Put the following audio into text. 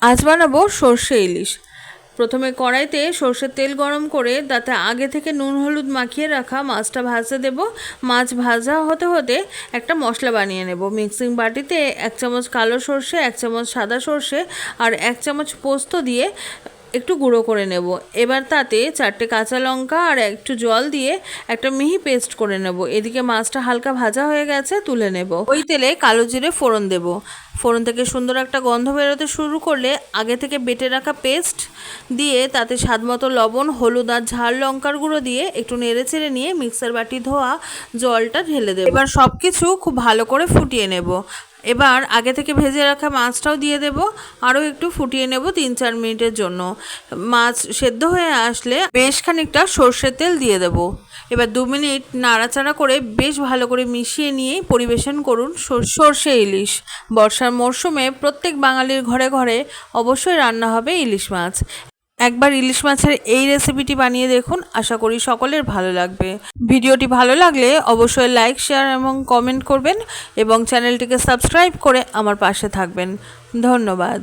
আজ বানাবো সর্ষে ইলিশ। প্রথমে কড়াইতে সর্ষের তেল গরম করে তাতে আগে থেকে নুন হলুদ মাখিয়ে রাখা মাছটা ভাজতে দেব। মাছ ভাজা হতে হতে একটা মশলা বানিয়ে নেব। মিক্সিং বাটিতে 1 চামচ কালো সর্ষে, 1 চামচ সাদা সর্ষে আর 1 চামচ পোস্ত দিয়ে একটু গুঁড়ো করে নেব। এবার তাতে 4টে কাঁচা লঙ্কা আর একটু জল দিয়ে একটা মিহি পেস্ট করে নেব। এদিকে মাছটা হালকা ভাজা হয়ে গেছে, তুলে নেব। ওই তেলে কালো জিরে ফোড়ন দেব। ফোড়ন থেকে সুন্দর একটা গন্ধ বেরোতে শুরু করলে আগে থেকে বেটে রাখা পেস্ট দিয়ে তাতে স্বাদমতো লবণ, হলুদ আর ঝাল লঙ্কার গুঁড়ো দিয়ে একটু নেড়ে চেড়ে নিয়ে মিক্সার বাটি ধোয়া জলটা ঢেলে দেব। এবার সব কিছু খুব ভালো করে ফুটিয়ে নেব। এবার আগে থেকে ভেজে রাখা মাছটাও দিয়ে দেব, আরও একটু ফুটিয়ে নেব 3-4 মিনিটের জন্য। মাছ সেদ্ধ হয়ে আসলে বেশ খানিকটা সর্ষের তেল দিয়ে দেব। এবার 2 মিনিট নাড়াচাড়া করে বেশ ভালো করে মিশিয়ে নিয়েই পরিবেশন করুন সর্ষে ইলিশ। বর্ষার মরশুমে প্রত্যেক বাঙালির ঘরে ঘরে অবশ্যই রান্না হবে ইলিশ মাছ। একবার ইলিশ মাছের এই রেসিপিটি বানিয়ে দেখুন, আশা করি সকলের ভালো লাগবে। ভিডিওটি ভালো লাগলে অবশ্যই লাইক, শেয়ার এবং কমেন্ট করবেন এবং চ্যানেলটিকে সাবস্ক্রাইব করে আমার পাশে থাকবেন। ধন্যবাদ।